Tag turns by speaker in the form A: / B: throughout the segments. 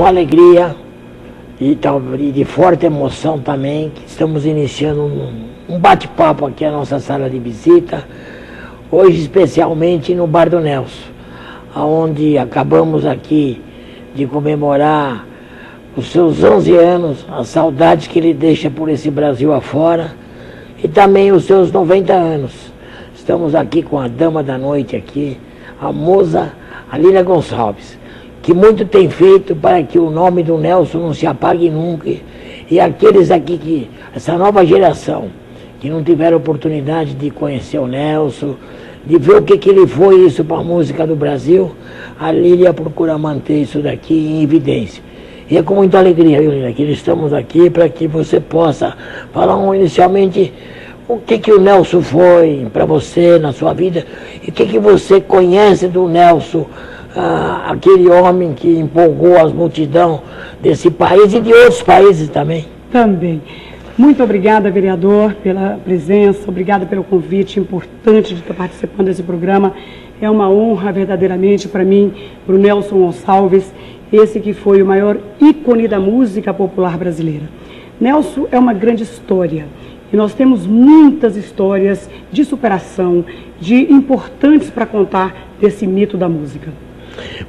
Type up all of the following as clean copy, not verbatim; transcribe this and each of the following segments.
A: com alegria e de forte emoção também, que estamos iniciando um bate-papo aqui na nossa sala de visita, hoje especialmente no Bar do Nelson, onde acabamos aqui de comemorar os seus 11 anos, as saudades que ele deixa por esse Brasil afora, e também os seus 90 anos. Estamos aqui com a dama da noite aqui, a moça Aline Gonçalves, que muito tem feito para que o nome do Nelson não se apague nunca. E aqueles aqui, essa nova geração, que não tiveram oportunidade de conhecer o Nelson, de ver o que ele foi isso para a música do Brasil, a Lília procura manter isso daqui em evidência. E é com muita alegria, viu, Lília, que estamos aqui para que você possa falar inicialmente o que o Nelson foi para você na sua vida e o que você conhece do Nelson, aquele homem que empolgou as multidões desse país e de outros países também.
B: Também. Muito obrigada, vereador, pela presença, obrigada pelo convite importante de estar participando desse programa. É uma honra verdadeiramente para mim, para o Nelson Gonçalves, esse que foi o maior ícone da música popular brasileira. Nelson é uma grande história e nós temos muitas histórias de superação, de importantes para contar desse mito da música.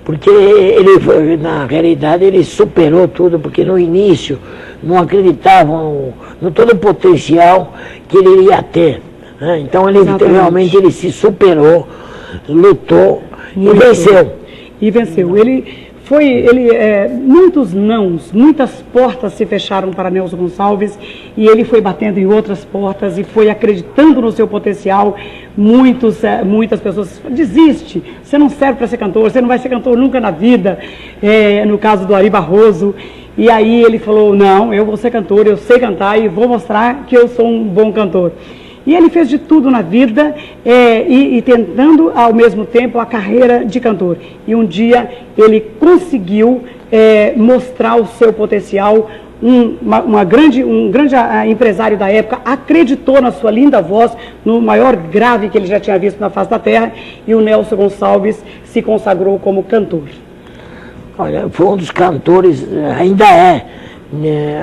A: Porque ele, na realidade, ele superou tudo, porque no início não acreditavam no todo o potencial que ele ia ter, né? Então ele realmente ele se superou, lutou e venceu.
B: E venceu. Muitos nãos, muitas portas se fecharam para Nelson Gonçalves e ele foi batendo em outras portas e foi acreditando no seu potencial. Muitas pessoas desiste, você não serve para ser cantor, você não vai ser cantor nunca na vida, no caso do Ari Barroso. E aí ele falou, não, eu vou ser cantor, eu sei cantar e vou mostrar que eu sou um bom cantor. E ele fez de tudo na vida e tentando ao mesmo tempo a carreira de cantor. E um dia ele conseguiu mostrar o seu potencial. Um grande empresário da época acreditou na sua linda voz, no maior grave que ele já tinha visto na face da terra, e o Nelson Gonçalves se consagrou como cantor.
A: Olha, foi um dos cantores, ainda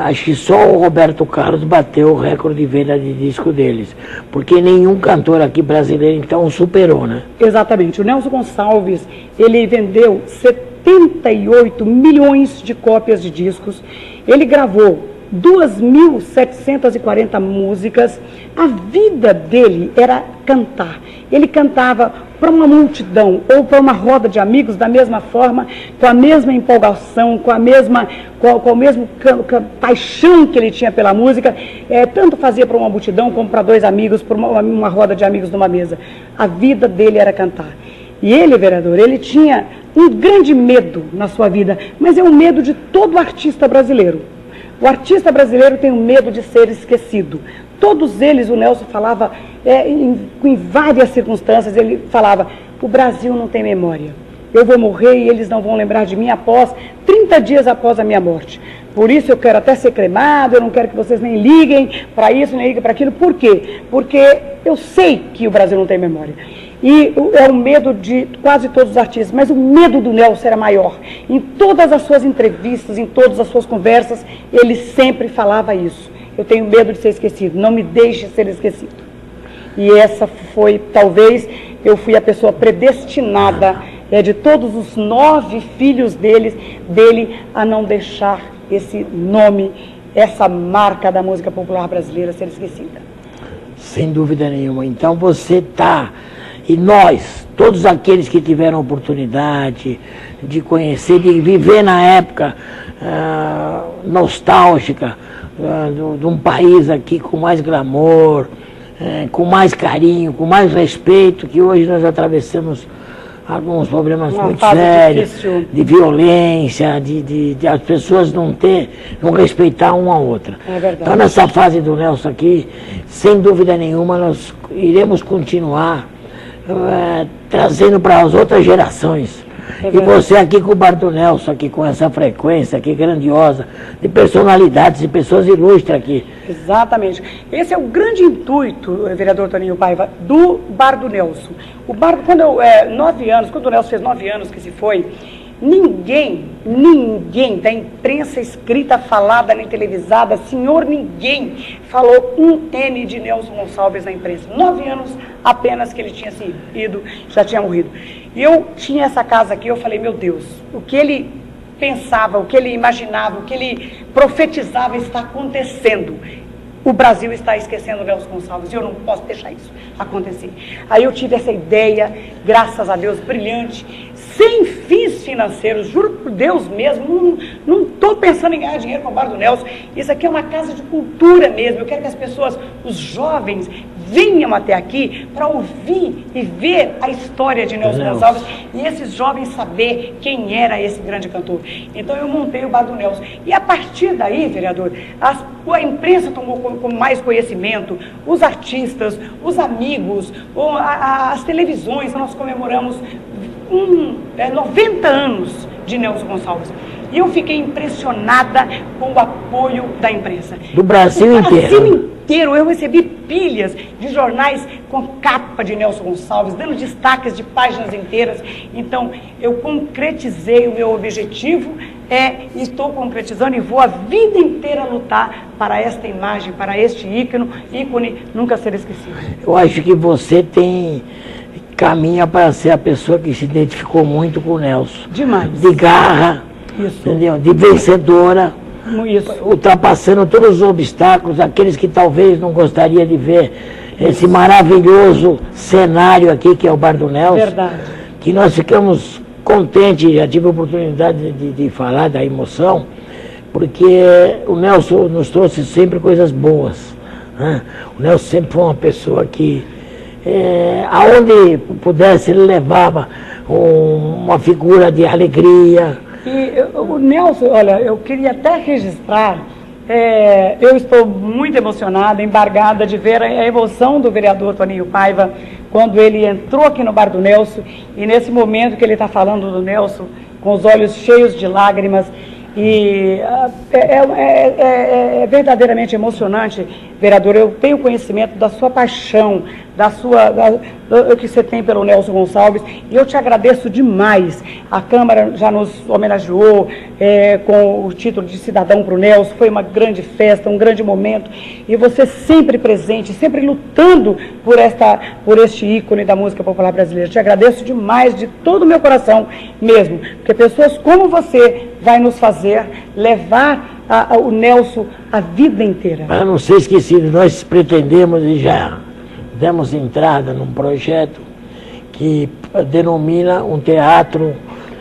A: acho que só o Roberto Carlos bateu o recorde de venda de disco deles, porque nenhum cantor aqui brasileiro então superou, né? Exatamente.
B: O Nelson Gonçalves, ele vendeu 78 milhões de cópias de discos, ele gravou 2.740 músicas. A vida dele era cantar. Ele cantava para uma multidão ou para uma roda de amigos da mesma forma, com a mesma empolgação, com a mesma paixão que ele tinha pela música. Tanto fazia para uma multidão como para dois amigos, para uma roda de amigos numa mesa. A vida dele era cantar. E ele, vereador, ele tinha um grande medo na sua vida, mas é um medo de todo artista brasileiro. O artista brasileiro tem o medo de ser esquecido. Todos eles, o Nelson falava, em várias circunstâncias, ele falava, o Brasil não tem memória. Eu vou morrer e eles não vão lembrar de mim após 30 dias após a minha morte. Por isso eu quero até ser cremado, eu não quero que vocês nem liguem para isso, nem liguem para aquilo. Por quê? Porque eu sei que o Brasil não tem memória. E é o medo de quase todos os artistas, mas o medo do Nelson era maior. Em todas as suas entrevistas, em todas as suas conversas, ele sempre falava isso. Eu tenho medo de ser esquecido, não me deixe ser esquecido. E essa foi, talvez, eu fui a pessoa predestinada, de todos os 9 filhos dele, a não deixar esse nome, essa marca da música popular brasileira ser esquecida.
A: Sem dúvida nenhuma. Então você está... E nós, todos aqueles que tiveram oportunidade de conhecer, de viver na época nostálgica de um país aqui com mais glamour, com mais carinho, com mais respeito, que hoje nós atravessamos alguns problemas muito sérios, de violência, de as pessoas não respeitar uma a outra.
B: É verdade.
A: Então nessa fase do Nelson aqui, sem dúvida nenhuma, nós iremos continuar trazendo para as outras gerações. E você aqui com o Bar do Nelson, aqui com essa frequência aqui grandiosa, de personalidades, de pessoas ilustres aqui.
B: Exatamente. Esse é o grande intuito, vereador Toninho Paiva, do Bar do Nelson. O bar, quando o Nelson fez 9 anos que se foi, ninguém da imprensa escrita, falada, nem televisada, senhor, ninguém falou um N de Nelson Gonçalves na imprensa. 9 anos apenas que ele tinha se ido, já tinha morrido. E eu tinha essa casa aqui, eu falei, meu Deus, o que ele pensava, o que ele imaginava, o que ele profetizava está acontecendo. O Brasil está esquecendo o Nelson Gonçalves e eu não posso deixar isso acontecer. Aí eu tive essa ideia, graças a Deus, brilhante, sem fins financeiros, juro por Deus mesmo, não estou pensando em ganhar dinheiro com o Bar do Nelson. Isso aqui é uma casa de cultura mesmo. Eu quero que as pessoas, os jovens, venham até aqui para ouvir e ver a história de Nelson Gonçalves e esses jovens saber quem era esse grande cantor. Então eu montei o Bar do Nelson. E a partir daí, vereador, a imprensa tomou com mais conhecimento, os artistas, os amigos, as televisões. Nós comemoramos 90 anos de Nelson Gonçalves. E eu fiquei impressionada com o apoio da imprensa.
A: Do Brasil inteiro.
B: Eu recebi pilhas de jornais com capa de Nelson Gonçalves, dando destaques de páginas inteiras. Então, eu concretizei o meu objetivo, estou concretizando e vou a vida inteira lutar para esta imagem, para este ícone nunca ser esquecido.
A: Eu acho que você caminha para ser a pessoa que se identificou muito com o Nelson.
B: Demais.
A: De garra,
B: isso.
A: Entendeu? De vencedora.
B: Isso.
A: Ultrapassando todos os obstáculos, aqueles que talvez não gostaria de ver esse maravilhoso cenário aqui que é o Bar do Nelson.
B: Verdade.
A: Que nós ficamos contentes, já tive a oportunidade de falar da emoção, porque o Nelson nos trouxe sempre coisas boas, né? O Nelson sempre foi uma pessoa que, aonde pudesse, ele levava uma figura de alegria.
B: E o Nelson, olha, eu queria até registrar, eu estou muito emocionada, embargada de ver a emoção do vereador Toninho Paiva, quando ele entrou aqui no Bar do Nelson, e nesse momento que ele está falando do Nelson, com os olhos cheios de lágrimas, e é verdadeiramente emocionante, vereador. Eu tenho conhecimento da sua paixão, que você tem pelo Nelson Gonçalves, e eu te agradeço demais. A Câmara já nos homenageou com o título de cidadão para o Nelson, foi uma grande festa, um grande momento, e você sempre presente, sempre lutando por este ícone da música popular brasileira. Te agradeço demais, de todo o meu coração mesmo, porque pessoas como você vai nos fazer levar o Nelson a vida inteira.
A: Para não ser esquecido, nós pretendemos e já demos entrada num projeto que denomina um teatro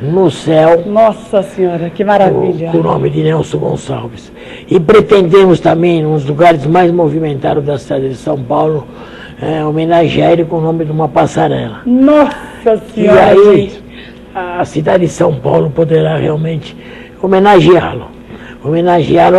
A: no céu.
B: Nossa Senhora, que maravilha!
A: Com o nome de Nelson Gonçalves. E pretendemos também, nos lugares mais movimentados da cidade de São Paulo, homenagear ele com o nome de uma passarela.
B: Nossa Senhora!
A: E aí, a cidade de São Paulo poderá realmente homenageá-lo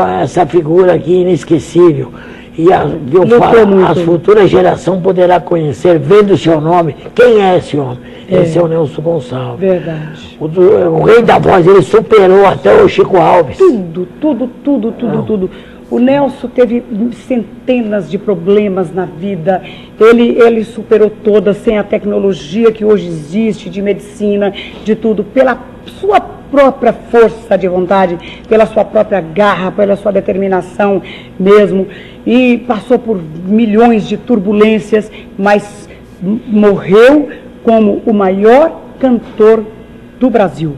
A: a essa figura aqui inesquecível. E as futuras gerações poderão conhecer, vendo o seu nome, quem é esse homem? Esse é o Nelson Gonçalves.
B: Verdade.
A: O rei da voz, ele superou até o Chico Alves.
B: Tudo. O Nelson teve centenas de problemas na vida, ele superou todas, sem a tecnologia que hoje existe, de medicina, de tudo, pela sua própria força de vontade, pela sua própria garra, pela sua determinação mesmo, e passou por milhões de turbulências, mas morreu como o maior cantor do Brasil.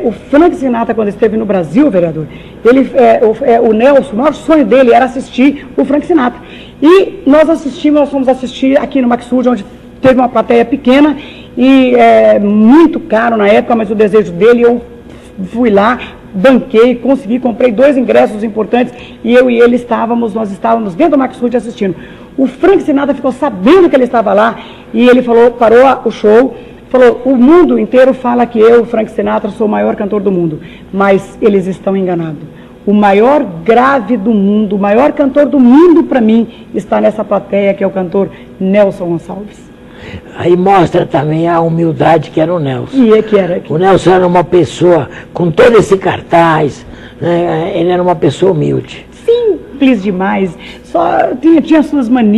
B: O Frank Sinatra, quando esteve no Brasil, vereador, o Nelson, o maior sonho dele era assistir o Frank Sinatra. E nós fomos assistir aqui no Maxud, onde teve uma plateia pequena e muito caro na época, mas o desejo dele, eu fui lá, banquei, comprei 2 ingressos importantes e eu e ele nós estávamos dentro do Maxud assistindo. O Frank Sinatra ficou sabendo que ele estava lá e ele parou o show, falou, o mundo inteiro fala que eu, Frank Sinatra, sou o maior cantor do mundo, mas eles estão enganados. O maior grave do mundo, o maior cantor do mundo para mim está nessa plateia, que é o cantor Nelson Gonçalves.
A: Aí mostra também a humildade que era o Nelson. O Nelson era uma pessoa, com todo esse cartaz, né, ele era uma pessoa humilde.
B: Simples demais, só tinha suas manias.